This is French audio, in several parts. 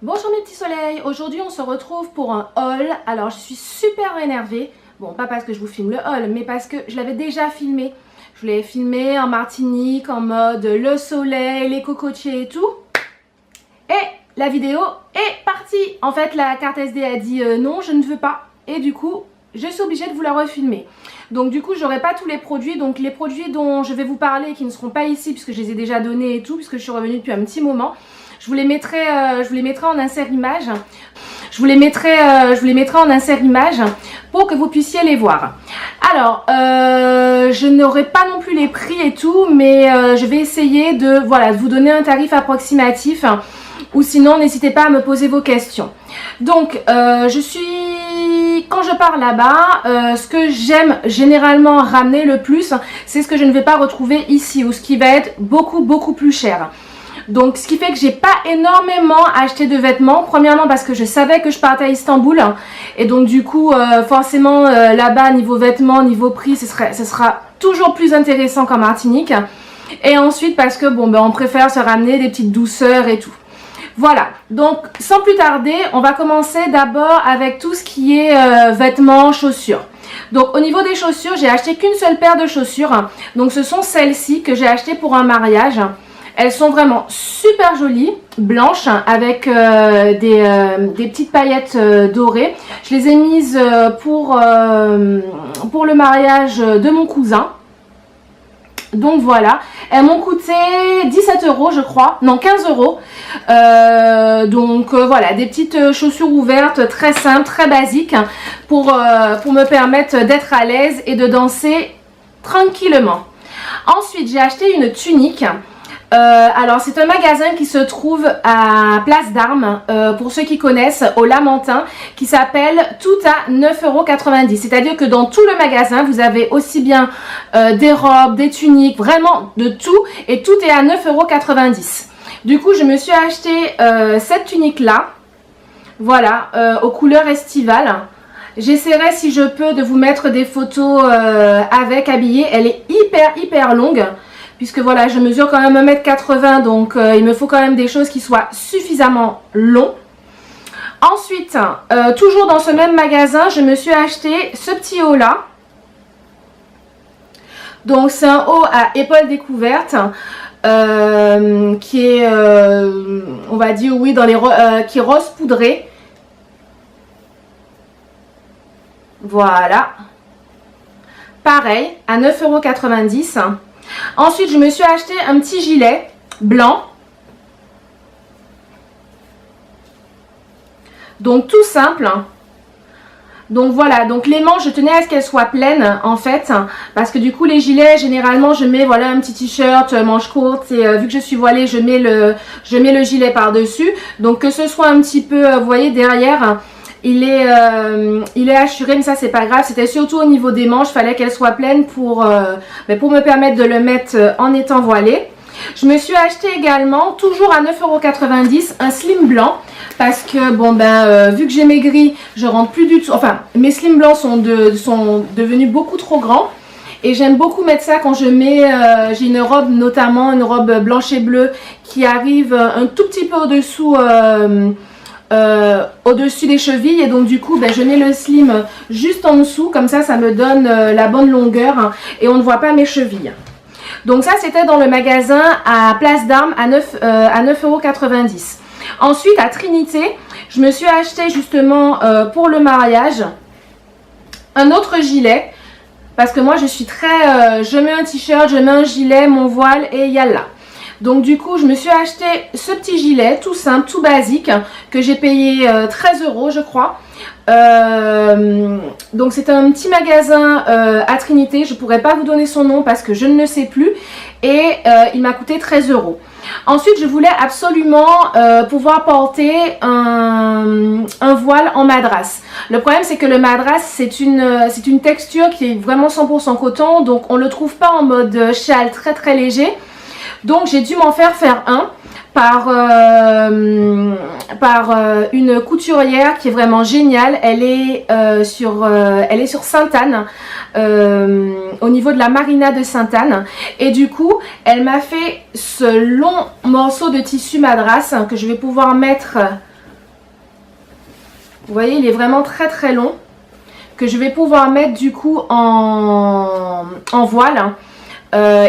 Bonjour mes petits soleils, aujourd'hui on se retrouve pour un haul. Alors je suis super énervée, bon pas parce que je vous filme le haul, mais parce que je l'avais déjà filmé. Je l'ai filmé en Martinique, en mode le soleil, les cocotiers et tout. Et la vidéo est partie. En fait la carte SD a dit non je ne veux pas. Et du coup je suis obligée de vous la refilmer. Donc du coup j'aurai pas tous les produits. Donc les produits dont je vais vous parler qui ne seront pas ici puisque je les ai déjà donnés et tout, puisque je suis revenue depuis un petit moment. Je vous les mettrai en insert image. Je vous les mettrai en insert image pour que vous puissiez les voir. Alors, je n'aurai pas non plus les prix et tout, mais je vais essayer de vous donner un tarif approximatif. Ou sinon, n'hésitez pas à me poser vos questions. Donc, quand je pars là-bas, ce que j'aime généralement ramener le plus, c'est ce que je ne vais pas retrouver ici, ou ce qui va être beaucoup plus cher. Donc ce qui fait que j'ai pas énormément acheté de vêtements. Premièrement parce que je savais que je partais à Istanbul. Et donc du coup forcément là-bas niveau vêtements, niveau prix ce sera toujours plus intéressant qu'en Martinique. Et ensuite parce que on préfère se ramener des petites douceurs et tout. Voilà, donc sans plus tarder on va commencer d'abord avec tout ce qui est vêtements, chaussures. Donc au niveau des chaussures j'ai acheté qu'une seule paire de chaussures. Donc ce sont celles-ci que j'ai achetées pour un mariage. Elles sont vraiment super jolies, blanches, avec des petites paillettes dorées. Je les ai mises pour le mariage de mon cousin. Donc voilà, elles m'ont coûté 17 € je crois, non 15 €. Donc voilà, des petites chaussures ouvertes, très simples, très basiques, pour me permettre d'être à l'aise et de danser tranquillement. Ensuite, j'ai acheté une tunique. Alors c'est un magasin qui se trouve à Place d'Armes, pour ceux qui connaissent, au Lamentin, qui s'appelle Tout à 9,90 €. C'est-à-dire que dans tout le magasin, vous avez aussi bien des robes, des tuniques, vraiment de tout, et tout est à 9,90 €. Du coup, je me suis acheté cette tunique-là, voilà, aux couleurs estivales. J'essaierai si je peux de vous mettre des photos avec habillée. Elle est hyper longue. Puisque voilà, je mesure quand même 1,80 m, donc il me faut quand même des choses qui soient suffisamment longues. Ensuite, toujours dans ce même magasin, je me suis acheté ce petit haut là. Donc c'est un haut à épaules découvertes, qui est, on va dire oui, qui est rose poudré. Voilà. Pareil, à 9,90 €. Ensuite, je me suis acheté un petit gilet blanc. Donc, tout simple. Donc, voilà. Donc, les manches, je tenais à ce qu'elles soient pleines, en fait. Parce que, du coup, les gilets, généralement, je mets, voilà, un petit t-shirt, manches courtes. Et vu que je suis voilée, je mets le gilet par-dessus. Donc, que ce soit un petit peu, vous voyez, derrière... Il est assuré, mais ça c'est pas grave. C'était surtout au niveau des manches, fallait qu'elles soient pleines pour me permettre de le mettre en étant voilée. Je me suis acheté également, toujours à 9,90 €, un slim blanc. Parce que vu que j'ai maigri, je rentre plus du tout. Enfin, mes slim blancs sont devenus beaucoup trop grands. Et j'aime beaucoup mettre ça quand je mets, j'ai une robe, notamment une robe blanche et bleue qui arrive un tout petit peu au-dessous au-dessus des chevilles, et donc du coup je mets le slim juste en dessous, comme ça me donne la bonne longueur et on ne voit pas mes chevilles. Donc ça c'était dans le magasin à Place d'Armes à 9,90 €. Ensuite à Trinité, je me suis acheté justement pour le mariage un autre gilet, parce que moi je suis très je mets un t-shirt, je mets un gilet, mon voile et yalla. Donc du coup je me suis acheté ce petit gilet tout simple, tout basique, que j'ai payé 13 € je crois. Donc c'est un petit magasin à Trinité, je ne pourrais pas vous donner son nom parce que je ne le sais plus. Et il m'a coûté 13 €. Ensuite je voulais absolument pouvoir porter un voile en madras. Le problème c'est que le madras c'est une texture qui est vraiment 100% coton. Donc on ne le trouve pas en mode châle très léger. Donc j'ai dû m'en faire un par une couturière qui est vraiment géniale. Elle est sur Sainte-Anne, au niveau de la marina de Sainte-Anne. Et du coup, elle m'a fait ce long morceau de tissu madras que je vais pouvoir mettre Vous voyez, il est vraiment très très long, que je vais pouvoir mettre du coup en voile.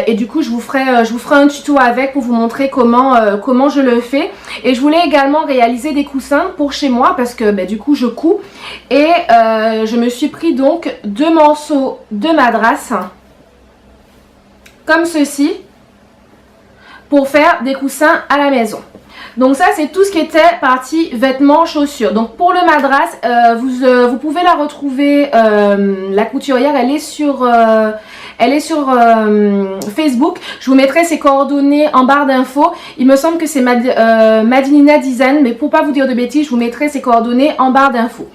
Et du coup je vous ferai un tuto avec pour vous montrer comment je le fais. Et je voulais également réaliser des coussins pour chez moi parce que du coup je couds. Et je me suis pris donc 2 morceaux de madras comme ceci pour faire des coussins à la maison. Donc ça c'est tout ce qui était partie vêtements, chaussures. Donc pour le madras, vous pouvez la retrouver, la couturière elle est sur Facebook. Je vous mettrai ses coordonnées en barre d'infos. Il me semble que c'est Madinina Design, mais pour pas vous dire de bêtises, je vous mettrai ses coordonnées en barre d'infos.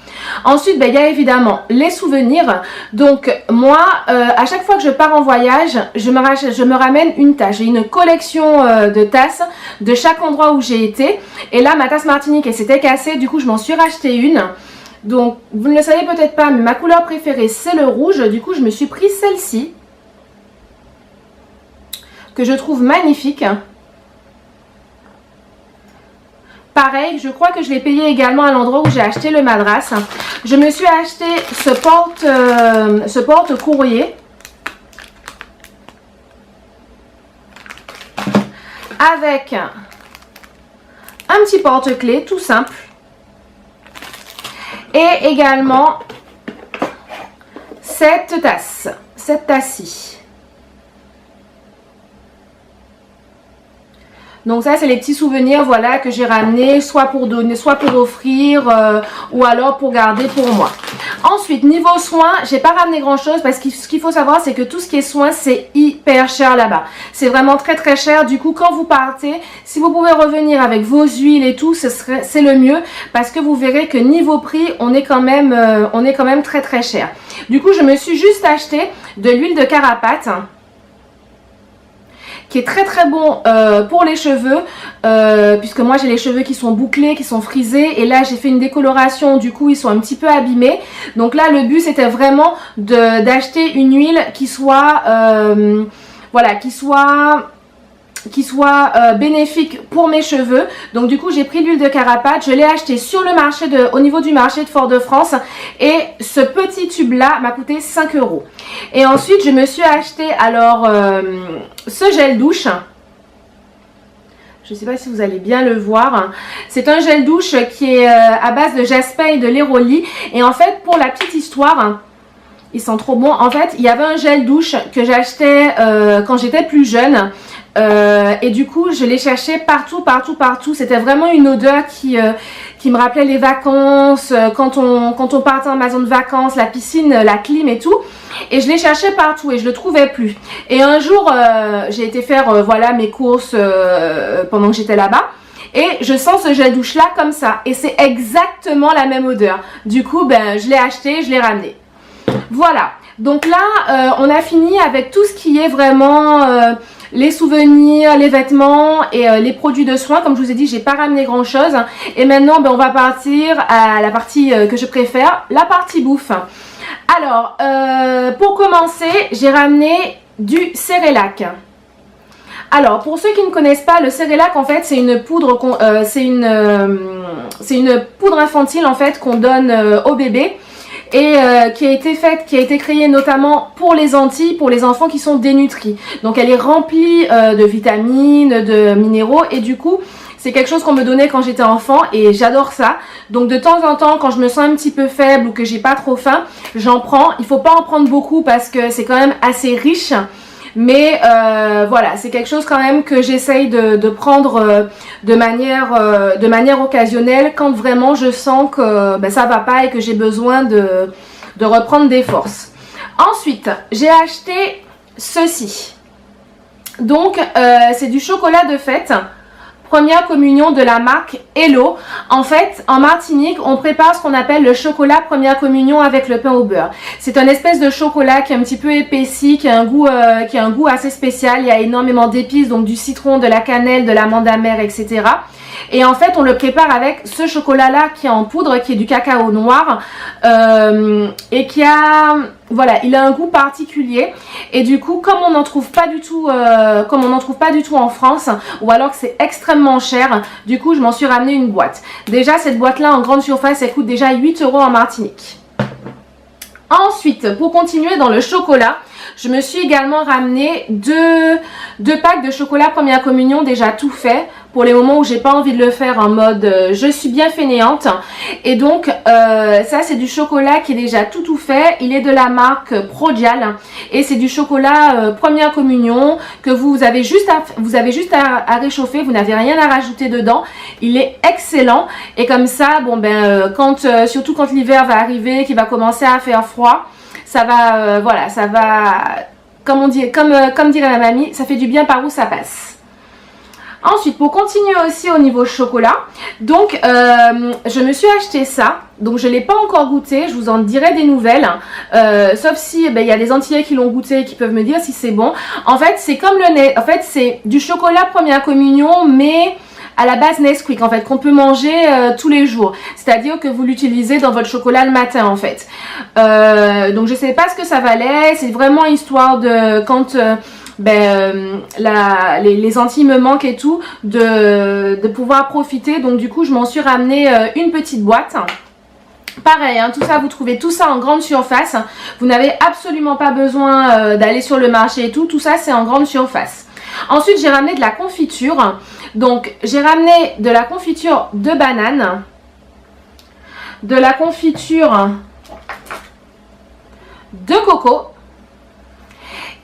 Ensuite, il y a évidemment les souvenirs. Donc moi, à chaque fois que je pars en voyage, je me ramène une tasse. J'ai une collection de tasses de chaque endroit où j'ai été. Et là, ma tasse Martinique, elle s'était cassée. Du coup, je m'en suis racheté une. Donc, vous ne le savez peut-être pas, mais ma couleur préférée, c'est le rouge. Du coup, je me suis pris celle-ci, que je trouve magnifique. Pareil, je crois que je l'ai payé également à l'endroit où j'ai acheté le madras. Je me suis acheté ce porte-courrier avec un petit porte-clés tout simple et également cette tasse-ci. Donc ça c'est les petits souvenirs voilà que j'ai ramenés soit pour donner, soit pour offrir ou alors pour garder pour moi. Ensuite niveau soins, j'ai pas ramené grand chose parce que ce qu'il faut savoir c'est que tout ce qui est soins c'est hyper cher là-bas. C'est vraiment très très cher. Du coup quand vous partez, si vous pouvez revenir avec vos huiles et tout, c'est le mieux parce que vous verrez que niveau prix on est quand même très très cher. Du coup je me suis juste acheté de l'huile de carapate, qui est très très bon pour les cheveux, puisque moi j'ai les cheveux qui sont bouclés, qui sont frisés, et là j'ai fait une décoloration, du coup ils sont un petit peu abîmés. Donc là le but c'était vraiment d'acheter une huile qui soit voilà, qui soit bénéfique pour mes cheveux. Donc du coup j'ai pris l'huile de carapate, je l'ai acheté sur le marché au niveau du marché de Fort-de-France, et ce petit tube là m'a coûté 5 €. Et ensuite je me suis acheté alors ce gel douche. Je ne sais pas si vous allez bien le voir. C'est un gel douche qui est à base de jasmin et de léroli. Et en fait, pour la petite histoire, ils sont trop bons. En fait, il y avait un gel douche que j'achetais quand j'étais plus jeune. Et du coup je l'ai cherché partout. C'était vraiment une odeur qui me rappelait les vacances, quand on partait en maison de vacances, la piscine, la clim et tout. Et je l'ai cherché partout et je le trouvais plus. Et un jour j'ai été faire voilà mes courses pendant que j'étais là-bas. Et je sens ce gel douche là comme ça. Et c'est exactement la même odeur. Du coup je l'ai acheté, je l'ai ramené. Voilà. Donc là on a fini avec tout ce qui est vraiment les souvenirs, les vêtements et les produits de soins. Comme je vous ai dit, j'ai pas ramené grand chose. Et maintenant on va partir à la partie que je préfère, la partie bouffe. Alors pour commencer, j'ai ramené du Cerelac. Alors pour ceux qui ne connaissent pas, le Cerelac en fait c'est une poudre c'est une poudre infantile en fait qu'on donne aux bébés. Et qui a été créée notamment pour les Antilles, pour les enfants qui sont dénutris. Donc elle est remplie de vitamines, de minéraux, et du coup c'est quelque chose qu'on me donnait quand j'étais enfant et j'adore ça. Donc de temps en temps quand je me sens un petit peu faible ou que j'ai pas trop faim, j'en prends. Il faut pas en prendre beaucoup parce que c'est quand même assez riche. Mais voilà, c'est quelque chose quand même que j'essaye de prendre de manière occasionnelle quand vraiment je sens que ça va pas et que j'ai besoin de reprendre des forces. Ensuite, j'ai acheté ceci. Donc, c'est du chocolat de fête. Première communion de la marque Hello. En fait, en Martinique, on prépare ce qu'on appelle le chocolat première communion avec le pain au beurre. C'est un espèce de chocolat qui est un petit peu épaissi, qui a un goût assez spécial. Il y a énormément d'épices, donc du citron, de la cannelle, de l'amande amère, etc. Et en fait, on le prépare avec ce chocolat-là qui est en poudre, qui est du cacao noir et qui a, voilà, il a un goût particulier. Et du coup, comme on n'en trouve pas du tout, en France, ou alors que c'est extrêmement cher, du coup, je m'en suis ramené une boîte. Déjà, cette boîte-là en grande surface, elle coûte déjà 8 € en Martinique. Ensuite, pour continuer dans le chocolat, je me suis également ramené deux packs de chocolat première communion déjà tout fait pour les moments où j'ai pas envie de le faire en mode je suis bien fainéante. Et donc ça c'est du chocolat qui est déjà tout fait. Il est de la marque Prodial et c'est du chocolat première communion que vous avez juste à réchauffer. Vous n'avez rien à rajouter dedans. Il est excellent et comme ça bon ben surtout quand l'hiver va arriver, qu'il va commencer à faire froid. Ça va, voilà, ça va, comme dirait ma mamie, ça fait du bien par où ça passe. Ensuite, pour continuer aussi au niveau chocolat, donc je me suis acheté ça. Donc je ne l'ai pas encore goûté, je vous en dirai des nouvelles. Sauf si il y a des Antillais qui l'ont goûté et qui peuvent me dire si c'est bon. En fait, c'est comme c'est du chocolat première communion, mais à la base Nesquik en fait, qu'on peut manger tous les jours, c'est-à-dire que vous l'utilisez dans votre chocolat le matin en fait. Donc je sais pas ce que ça valait, c'est vraiment histoire de quand les Antilles me manquent et tout, de pouvoir profiter. Donc du coup je m'en suis ramené une petite boîte. Pareil, hein, tout ça, vous trouvez tout ça en grande surface. Vous n'avez absolument pas besoin d'aller sur le marché et tout ça c'est en grande surface. Ensuite j'ai ramené de la confiture. Donc j'ai ramené de la confiture de banane, de la confiture de coco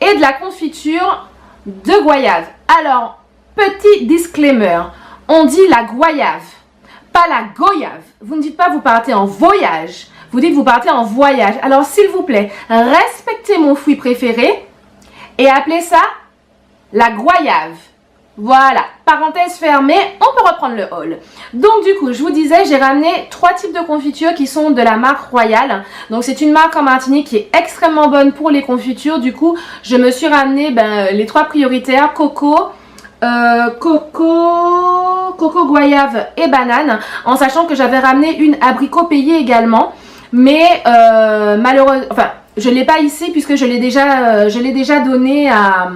et de la confiture de goyave. Alors, petit disclaimer, on dit la goyave, pas la goyave. Vous ne dites pas vous partez en voyage, vous dites vous partez en voyage. Alors s'il vous plaît, respectez mon fruit préféré et appelez ça la goyave. Voilà, parenthèse fermée, on peut reprendre le haul. Donc du coup, je vous disais, j'ai ramené 3 types de confitures qui sont de la marque Royal. Donc c'est une marque en Martinique qui est extrêmement bonne pour les confitures. Du coup, je me suis ramené les 3 prioritaires, coco, goyave et banane. En sachant que j'avais ramené une abricot payée également. Mais malheureusement, enfin, je ne l'ai pas ici puisque je l'ai déjà donné à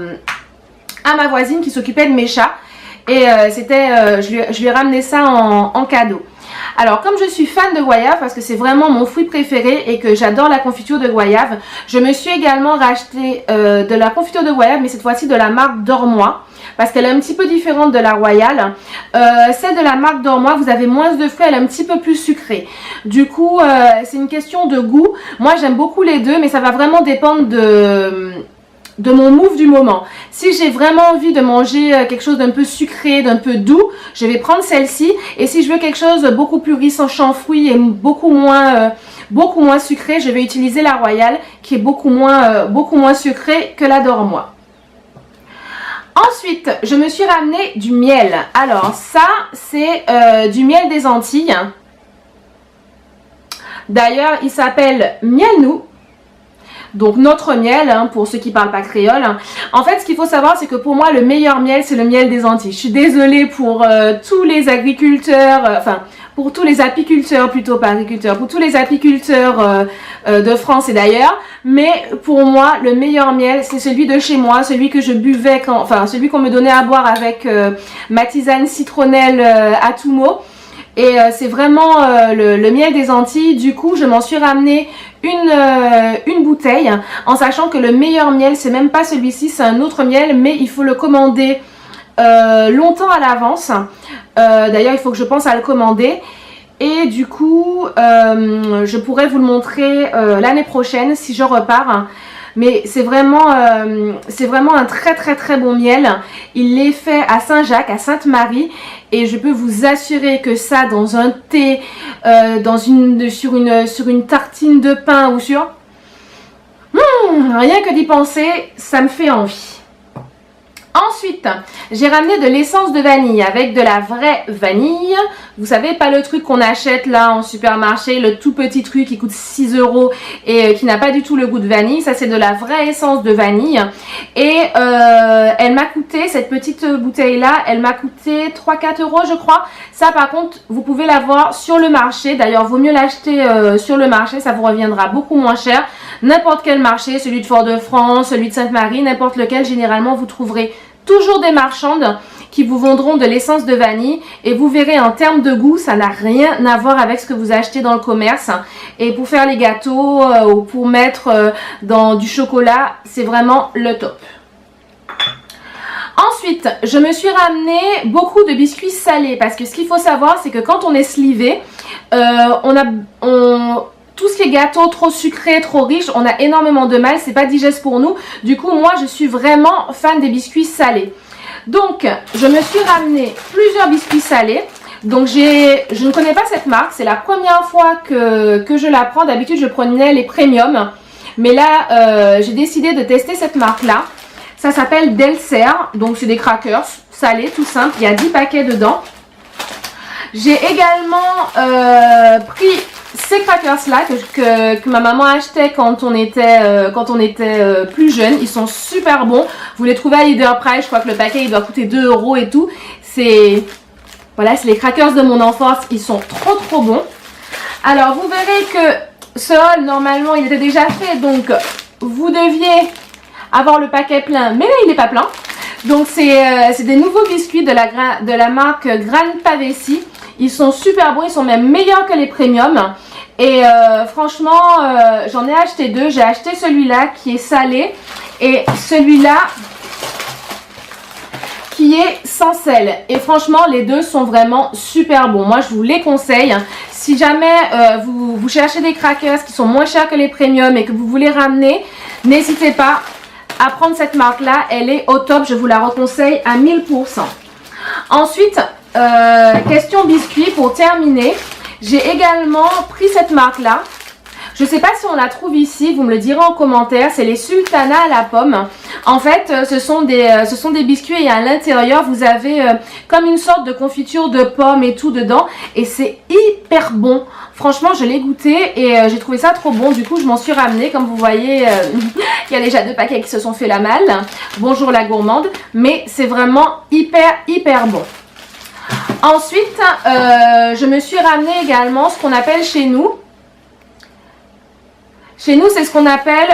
ma voisine qui s'occupait de mes chats et je lui ai ramené ça en cadeau. Alors comme je suis fan de goyave parce que c'est vraiment mon fruit préféré et que j'adore la confiture de goyave, je me suis également racheté de la confiture de goyave mais cette fois-ci de la marque Dormois parce qu'elle est un petit peu différente de la Royale. Celle de la marque Dormois, vous avez moins de fruits, elle est un petit peu plus sucrée. Du coup c'est une question de goût. Moi j'aime beaucoup les deux mais ça va vraiment dépendre de mon mood du moment. Si j'ai vraiment envie de manger quelque chose d'un peu sucré, d'un peu doux, je vais prendre celle-ci. Et si je veux quelque chose de beaucoup plus riche en fruits et beaucoup moins sucré, je vais utiliser la Royale qui est beaucoup moins sucrée que la Dormois. Ensuite, je me suis ramené du miel. Alors ça, c'est du miel des Antilles. D'ailleurs, il s'appelle Miel Nou. Donc notre miel, hein, pour ceux qui parlent pas créole. En fait, ce qu'il faut savoir, c'est que pour moi, le meilleur miel, c'est le miel des Antilles. Je suis désolée pour tous les agriculteurs, pour tous les apiculteurs, plutôt pas agriculteurs, pour tous les apiculteurs de France et d'ailleurs. Mais pour moi, le meilleur miel, c'est celui de chez moi, celui que je buvais celui qu'on me donnait à boire avec ma tisane citronnelle à Toumo. Et c'est vraiment le miel des Antilles. Du coup, je m'en suis ramené une bouteille en sachant que le meilleur miel, c'est même pas celui-ci, c'est un autre miel, mais il faut le commander longtemps à l'avance. D'ailleurs, il faut que je pense à le commander. Et du coup, je pourrais vous le montrer l'année prochaine si je repars. Mais c'est vraiment un très très très bon miel. Il est fait à Saint-Jacques, à Sainte-Marie. Et je peux vous assurer que ça, dans un thé, sur une tartine de pain ou rien que d'y penser, ça me fait envie. Ensuite, j'ai ramené de l'essence de vanille avec de la vraie vanille. Vous savez, pas le truc qu'on achète là en supermarché, le tout petit truc qui coûte 6 € et qui n'a pas du tout le goût de vanille. Ça, c'est de la vraie essence de vanille. Et elle m'a coûté, cette petite bouteille-là, elle m'a coûté 3-4 € je crois. Ça, par contre, vous pouvez l'avoir sur le marché. D'ailleurs, vaut mieux l'acheter sur le marché, ça vous reviendra beaucoup moins cher. N'importe quel marché, celui de Fort-de-France, celui de Sainte-Marie, n'importe lequel, généralement, vous trouverez toujours des marchandes qui vous vendront de l'essence de vanille et vous verrez en termes de goût, ça n'a rien à voir avec ce que vous achetez dans le commerce. Et pour faire les gâteaux ou pour mettre dans du chocolat, c'est vraiment le top. Ensuite, je me suis ramené beaucoup de biscuits salés parce que ce qu'il faut savoir, c'est que quand on est slivé, tout ce qui est gâteau trop sucré, trop riche, on a énormément de mal, c'est pas digeste pour nous. Du coup, moi, je suis vraiment fan des biscuits salés. Donc, je me suis ramené plusieurs biscuits salés. Donc, je ne connais pas cette marque, c'est la première fois que je la prends. D'habitude, je prenais les premium. Mais là, j'ai décidé de tester cette marque-là. Ça s'appelle Delcer, donc c'est des crackers salés, tout simple. Il y a 10 paquets dedans. J'ai également pris ces crackers là que ma maman achetait quand on était plus jeune. Ils sont super bons. Vous les trouvez à Leader Price. Je crois que le paquet il doit coûter 2 € et tout. Voilà, c'est les crackers de mon enfance. Ils sont trop bons. Alors vous verrez que ce haul normalement il était déjà fait, donc vous deviez avoir le paquet plein, mais là il n'est pas plein. Donc c'est des nouveaux biscuits de la marque Gran Pavesi. Ils sont super bons, ils sont même meilleurs que les premium. Et franchement, j'en ai acheté deux. J'ai acheté celui-là qui est salé et celui-là qui est sans sel. Et franchement, les deux sont vraiment super bons. Moi, je vous les conseille. Si jamais vous cherchez des crackers qui sont moins chers que les premium et que vous voulez ramener, n'hésitez pas à prendre cette marque-là. Elle est au top. Je vous la reconseille à 1000%. Ensuite, question biscuits pour terminer. J'ai également pris cette marque-là. Je ne sais pas si on la trouve ici, vous me le direz en commentaire. C'est les Sultana à la pomme. En fait, ce sont des biscuits et à l'intérieur, vous avez comme une sorte de confiture de pommes et tout dedans. Et c'est hyper bon. Franchement, je l'ai goûté et j'ai trouvé ça trop bon. Du coup, je m'en suis ramenée. Comme vous voyez, il y a déjà 2 paquets qui se sont fait la malle. Bonjour la gourmande. Mais c'est vraiment hyper bon. Ensuite, je me suis ramené également ce qu'on appelle chez nous. Chez nous, c'est ce qu'on appelle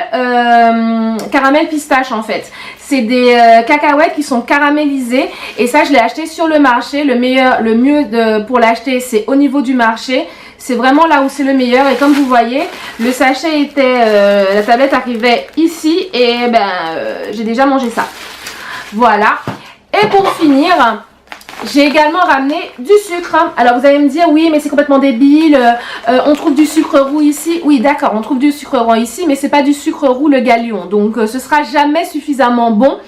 caramel pistache en fait. C'est des cacahuètes qui sont caramélisées. Et ça, je l'ai acheté sur le marché. Le mieux pour l'acheter, c'est au niveau du marché. C'est vraiment là où c'est le meilleur. Et comme vous voyez, le sachet était... la tablette arrivait ici. Et j'ai déjà mangé ça. Voilà. Et pour finir... j'ai également ramené du sucre. Alors vous allez me dire, oui mais c'est complètement débile, on trouve du sucre roux ici. Oui d'accord, on trouve du sucre roux ici, mais c'est pas du sucre roux le Galion. Donc ce sera jamais suffisamment bon.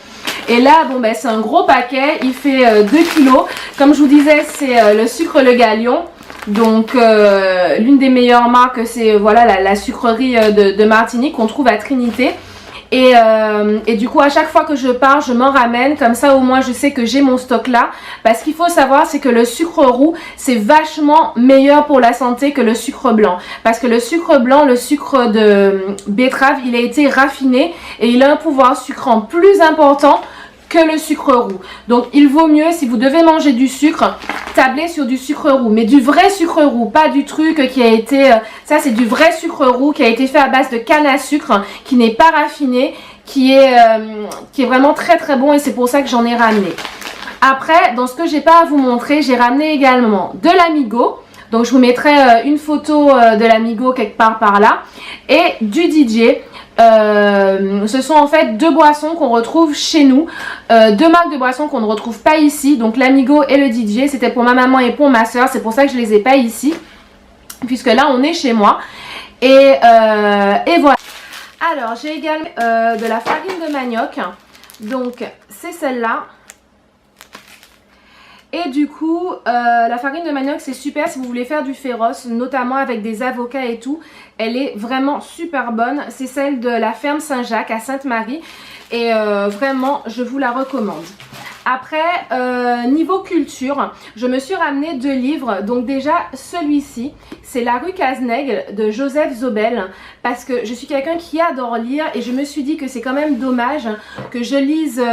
Et là, bon c'est un gros paquet, il fait 2 kg. Comme je vous disais, c'est le sucre le Galion. Donc l'une des meilleures marques, c'est voilà la sucrerie de Martinique qu'on trouve à Trinité. Et du coup à chaque fois que je pars je m'en ramène, comme ça au moins je sais que j'ai mon stock là. Parce qu'il faut savoir c'est que le sucre roux c'est vachement meilleur pour la santé que le sucre blanc. Parce que le sucre blanc, le sucre de betterave, il a été raffiné et il a un pouvoir sucrant plus important que le sucre roux. Donc il vaut mieux, si vous devez manger du sucre, tabler sur du sucre roux, mais du vrai sucre roux, pas du truc qui a été... ça c'est du vrai sucre roux qui a été fait à base de canne à sucre, qui n'est pas raffiné, qui est vraiment très bon et c'est pour ça que j'en ai ramené. Après, dans ce que j'ai pas à vous montrer, j'ai ramené également de l'Amigo. Donc je vous mettrai une photo de l'Amigo quelque part par là. Et du DJ. Ce sont en fait 2 boissons qu'on retrouve chez nous, 2 marques de boissons qu'on ne retrouve pas ici, donc l'Amigo et le DJ. C'était pour ma maman et pour ma soeur, c'est pour ça que je les ai pas ici, puisque là on est chez moi. Et voilà. Alors j'ai également de la farine de manioc, donc c'est celle-là. Et du coup, la farine de manioc c'est super si vous voulez faire du féroce, notamment avec des avocats et tout. Elle est vraiment super bonne. C'est celle de la ferme Saint-Jacques à Sainte-Marie. Et vraiment, je vous la recommande. Après, niveau culture, je me suis ramené 2 livres. Donc déjà, celui-ci, c'est La rue Cazenègue de Joseph Zobel. Parce que je suis quelqu'un qui adore lire et je me suis dit que c'est quand même dommage que je lise...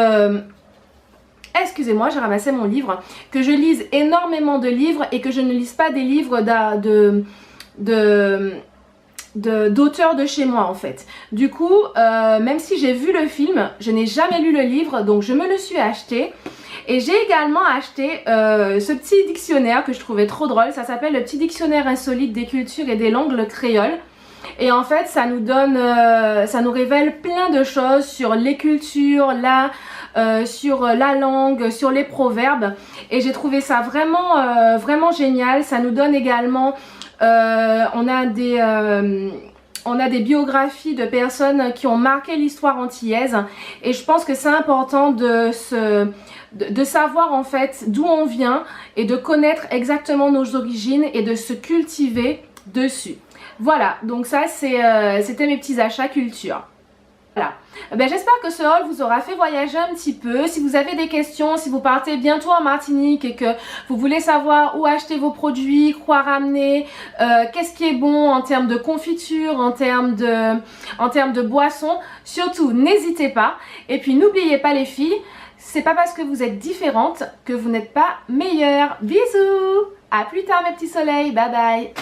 excusez-moi, j'ai ramassé mon livre. Que je lise énormément de livres et que je ne lise pas des livres d'auteurs de chez moi en fait. Du coup, même si j'ai vu le film, je n'ai jamais lu le livre, donc je me le suis acheté. Et j'ai également acheté ce petit dictionnaire que je trouvais trop drôle. Ça s'appelle le petit dictionnaire insolite des cultures et des langues créoles. Et en fait, ça nous donne, ça nous révèle plein de choses sur les cultures, sur la langue, sur les proverbes. Et j'ai trouvé ça vraiment, vraiment génial. Ça nous donne également, on a des biographies de personnes qui ont marqué l'histoire antillaise. Et je pense que c'est important de savoir en fait d'où on vient et de connaître exactement nos origines et de se cultiver dessus. Voilà, donc ça c'était mes petits achats culture. Voilà, j'espère que ce haul vous aura fait voyager un petit peu. Si vous avez des questions, si vous partez bientôt en Martinique et que vous voulez savoir où acheter vos produits, quoi ramener, qu'est-ce qui est bon en termes de confiture, en termes de boissons, surtout n'hésitez pas. Et puis n'oubliez pas les filles, c'est pas parce que vous êtes différentes que vous n'êtes pas meilleures. Bisous, à plus tard mes petits soleils, bye bye.